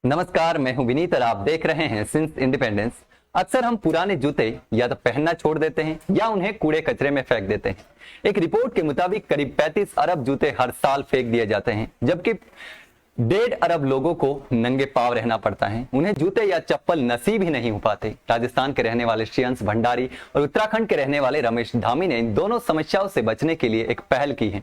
नमस्कार, मैं हूं विनीत और आप देख रहे हैं सिंस इंडिपेंडेंस। अक्सर हम पुराने जूते या तो पहनना छोड़ देते हैं या उन्हें कूड़े कचरे में फेंक देते हैं। एक रिपोर्ट के मुताबिक करीब 35 अरब जूते हर साल फेंक दिए जाते हैं, जबकि 1.5 अरब लोगों को नंगे पांव रहना पड़ता है। उन्हें जूते या चप्पल नसीब ही नहीं हो पाते। राजस्थान के रहने वाले श्रेयंस भंडारी और उत्तराखंड के रहने वाले रमेश धामी ने इन दोनों समस्याओं से बचने के लिए एक पहल की है।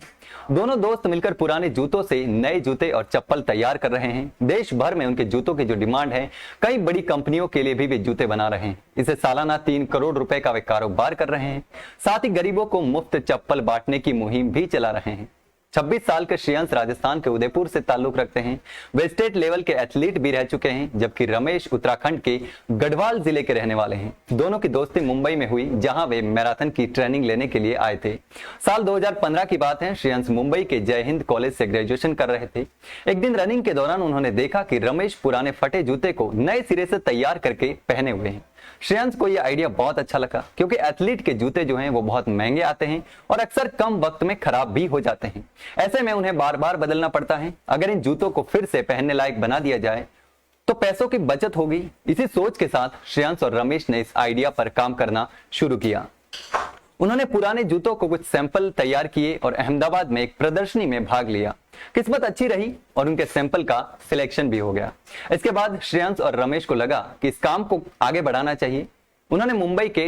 दोनों दोस्त मिलकर पुराने जूतों से नए जूते और चप्पल तैयार कर रहे हैं। देश भर में उनके जूतों की जो डिमांड है, कई बड़ी कंपनियों के लिए भी वे जूते बना रहे हैं। इसे सालाना 3 करोड़ रुपए का वे कारोबार कर रहे हैं। साथ ही गरीबों को मुफ्त चप्पल बांटने की मुहिम भी चला रहे हैं। 26 साल के श्रेयंस राजस्थान के उदयपुर से ताल्लुक रखते हैं। वे स्टेट लेवल के एथलीट भी रह चुके हैं, जबकि रमेश उत्तराखंड के गढ़वाल जिले के रहने वाले हैं। दोनों की दोस्ती मुंबई में हुई, जहां वे मैराथन की ट्रेनिंग लेने के लिए आए थे। साल 2015 की बात है। श्रेयंस मुंबई के जय हिंद कॉलेज से ग्रेजुएशन कर रहे थे। एक दिन रनिंग के दौरान उन्होंने देखा कि रमेश पुराने फटे जूते को नए सिरे से तैयार करके पहने हुए हैं। श्रेयंस को यह आइडिया बहुत अच्छा लगा, क्योंकि एथलीट के जूते जो हैं वो बहुत महंगे आते हैं और अक्सर कम वक्त में खराब भी हो जाते हैं। ऐसे में उन्हें बार बार बदलना पड़ता है। अगर इन जूतों को फिर से पहनने लायक बना दिया जाए तो पैसों की बचत होगी। इसी सोच के साथ श्रेयंस और रमेश ने इस आइडिया पर काम करना शुरू किया। उन्होंने पुराने जूतों को कुछ सैंपल तैयार किए और अहमदाबाद में एक प्रदर्शनी में भाग लिया। किस्मत अच्छी रही और उनके सैंपल का सिलेक्शन भी हो गया। इसके बाद श्रेयंस और रमेश को लगा कि इस काम को आगे बढ़ाना चाहिए। उन्होंने मुंबई के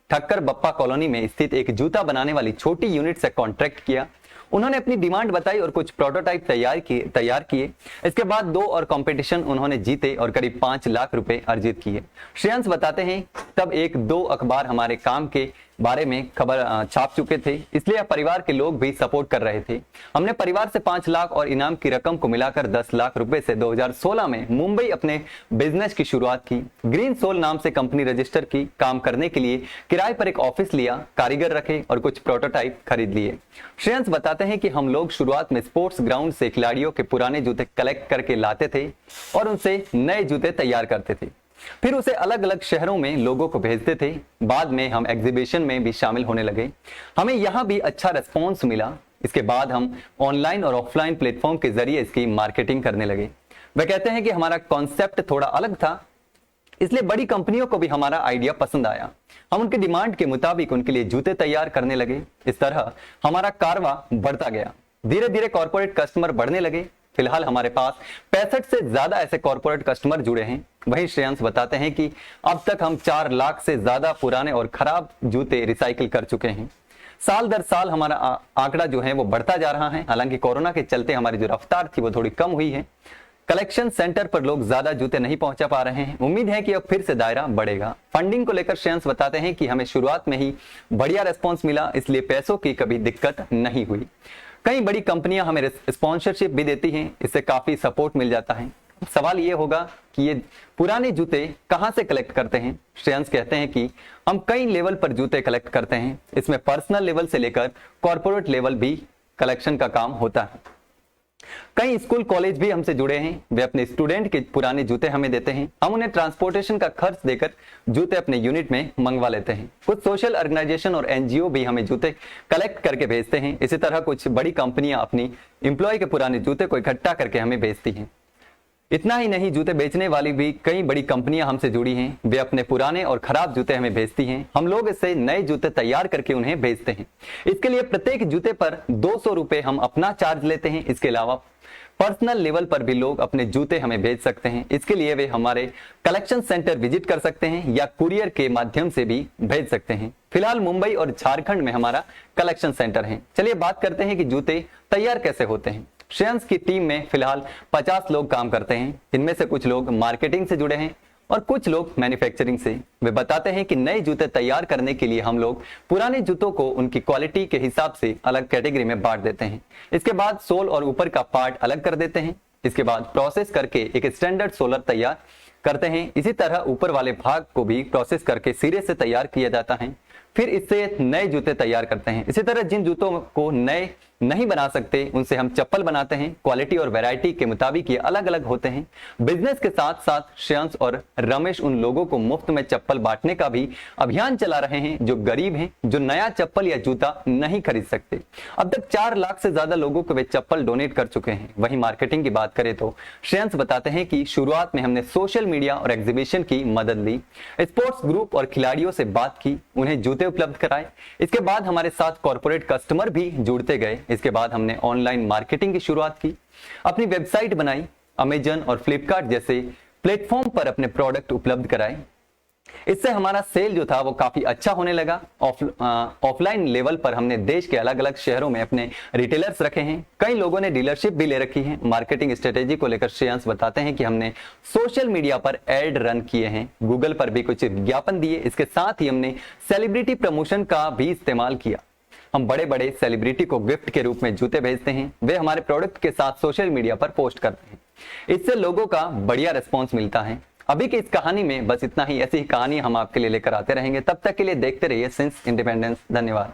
ठक्कर बप्पा कॉलोनी में स्थित एक जूता बनाने वाली छोटी यूनिट से कॉन्ट्रैक्ट किया। उन्होंने अपनी डिमांड बताई और कुछ प्रोटोटाइप तैयार किए। इसके बाद 2 और कंपटीशन उन्होंने जीते और करीब 5 लाख रुपए अर्जित किए। श्रेयंस बताते हैं, तब 1-2 अखबार हमारे काम के बारे में खबर छाप चुके थे, इसलिए परिवार के लोग भी सपोर्ट कर रहे थे। हमने परिवार से 5 लाख और इनाम की रकम को मिलाकर 10 लाख रुपए से 2016 में मुंबई अपने बिजनेस की शुरुआत की। ग्रीन सोल नाम से कंपनी रजिस्टर की। काम करने के लिए किराए पर एक ऑफिस लिया, कारीगर रखे और कुछ प्रोटोटाइप खरीद लिए। श्रेयंस बताते हैं कि हम लोग शुरुआत में स्पोर्ट्स ग्राउंड से खिलाड़ियों के पुराने जूते कलेक्ट करके लाते थे और उनसे नए जूते तैयार करते थे। फिर उसे अलग अलग शहरों में लोगों को भेजते थे। बाद में हम एग्जीबिशन में भी शामिल होने लगे। हमें यहाँ भी अच्छा रिस्पॉन्स मिला। इसके बाद हम ऑनलाइन और ऑफलाइन प्लेटफॉर्म के जरिए इसकी मार्केटिंग करने लगे। वे कहते हैं कि हमारा कॉन्सेप्ट थोड़ा अलग था, इसलिए बड़ी कंपनियों को भी हमारा आइडिया पसंद आया। हम उनकी डिमांड के मुताबिक उनके लिए जूते तैयार करने लगे। इस तरह हमारा कारवां बढ़ता गया। धीरे धीरे कॉर्पोरेट कस्टमर बढ़ने लगे। फिलहाल हमारे पास 65 से ज्यादा ऐसे कॉर्पोरेट कस्टमर जुड़े हैं। वहीं श्रेयंस बताते हैं कि अब तक हम 4 लाख से ज्यादा पुराने और खराब जूते रिसाइकिल कर चुके हैं। साल दर साल हमारा आंकड़ा जो है वो बढ़ता जा रहा है। हालांकि कोरोना के चलते हमारी जो रफ्तार थी वो थोड़ी कम हुई है। कलेक्शन सेंटर पर लोग ज्यादा जूते नहीं पहुंचा पा रहे हैं। उम्मीद है कि अब फिर से दायरा बढ़ेगा। फंडिंग को लेकर श्रेयंस बताते हैं कि हमें शुरुआत में ही बढ़िया रिस्पॉन्स मिला, इसलिए पैसों की कभी दिक्कत नहीं हुई। कई बड़ी कंपनियां हमें स्पॉन्सरशिप भी देती हैं, इससे काफी सपोर्ट मिल जाता है। सवाल ये होगा कि ये पुराने जूते कहां से कलेक्ट करते हैं। श्रेयंस कहते हैं कि हम कई लेवल पर जूते कलेक्ट करते हैं। इसमें पर्सनल लेवल से लेकर कॉर्पोरेट लेवल भी कलेक्शन का काम होता है। कई स्कूल कॉलेज भी हमसे जुड़े हैं। वे अपने स्टूडेंट के पुराने जूते हमें देते हैं। हम उन्हें ट्रांसपोर्टेशन का खर्च देकर जूते अपने यूनिट में मंगवा लेते हैं। कुछ सोशल ऑर्गेनाइजेशन और एनजीओ भी हमें जूते कलेक्ट करके भेजते हैं। इसी तरह कुछ बड़ी कंपनियां अपनी एम्प्लॉय के पुराने जूते को इकट्ठा करके हमें भेजती हैं। इतना ही नहीं, जूते बेचने वाली भी कई बड़ी कंपनियां हमसे जुड़ी हैं। वे अपने पुराने और खराब जूते हमें भेजती हैं। हम लोग इससे नए जूते तैयार करके उन्हें भेजते हैं। इसके लिए प्रत्येक जूते पर 200 रुपए हम अपना चार्ज लेते हैं। इसके अलावा पर्सनल लेवल पर भी लोग अपने जूते हमें भेज सकते हैं। इसके लिए वे हमारे कलेक्शन सेंटर विजिट कर सकते हैं या कुरियर के माध्यम से भी भेज सकते हैं। फिलहाल मुंबई और झारखंड में हमारा कलेक्शन सेंटर है। चलिए बात करते हैं कि जूते तैयार कैसे होते हैं। श्रेयंस की टीम में फिलहाल 50 लोग काम करते हैं। इनमें से कुछ लोग मार्केटिंग से जुड़े हैं और कुछ लोग मैन्युफैक्चरिंग से। वे बताते हैं कि नए जूते तैयार करने के लिए हम लोग पुराने जूतों को उनकी क्वालिटी के हिसाब से अलग कैटेगरी में बांट देते हैं। इसके बाद सोल और ऊपर का पार्ट अलग कर देते हैं। इसके बाद प्रोसेस करके एक स्टैंडर्ड सोलर तैयार करते हैं। इसी तरह ऊपर वाले भाग को भी प्रोसेस करके सिरे से तैयार किया जाता है। फिर इससे नए जूते तैयार करते हैं। इसी तरह जिन जूतों को नए नहीं बना सकते उनसे हम चप्पल बनाते हैं। क्वालिटी और वैरायटी के मुताबिक ये अलग अलग होते हैं। बिजनेस के साथ साथ श्रेयांश और रमेश उन लोगों को मुफ्त में चप्पल बांटने का भी अभियान चला रहे हैं जो गरीब हैं, जो नया चप्पल या जूता नहीं खरीद सकते। अब तक 4 लाख से ज्यादा लोगों को वे चप्पल डोनेट कर चुके हैं। वहीं मार्केटिंग की बात करें तो श्रेयांश बताते हैं कि शुरुआत में हमने सोशल मीडिया और एग्जीबिशन की मदद ली, स्पोर्ट्स ग्रुप और खिलाड़ियों से बात की, उन्हें जूते उपलब्ध कराए। इसके बाद हमारे साथ कॉर्पोरेट कस्टमर भी जुड़ते गए। इसके बाद हमने ऑनलाइन मार्केटिंग की शुरुआत की, अपनी वेबसाइट बनाई, अमेजन और फ्लिपकार्ट जैसे प्लेटफॉर्म पर अपने प्रोडक्ट उपलब्ध कराए। इससे हमारा सेल जो था वो काफी अच्छा होने लगा। ऑफलाइन लेवल पर हमने देश के अलग अलग शहरों में अपने रिटेलर्स रखे हैं। कई लोगों ने डीलरशिप भी ले रखी है। मार्केटिंग स्ट्रेटेजी को लेकर श्रेयांश बताते हैं कि हमने सोशल मीडिया पर एड रन किए हैं, गूगल पर भी कुछ विज्ञापन दिए। इसके साथ ही हमने सेलिब्रिटी प्रमोशन का भी इस्तेमाल किया। हम बड़े बड़े सेलिब्रिटी को गिफ्ट के रूप में जूते भेजते हैं, वे हमारे प्रोडक्ट के साथ सोशल मीडिया पर पोस्ट करते हैं। इससे लोगों का बढ़िया रिस्पॉन्स मिलता है। अभी की इस कहानी में बस इतना ही। ऐसी ही कहानी हम आपके लिए लेकर आते रहेंगे। तब तक के लिए देखते रहिए सिंस इंडिपेंडेंस। धन्यवाद।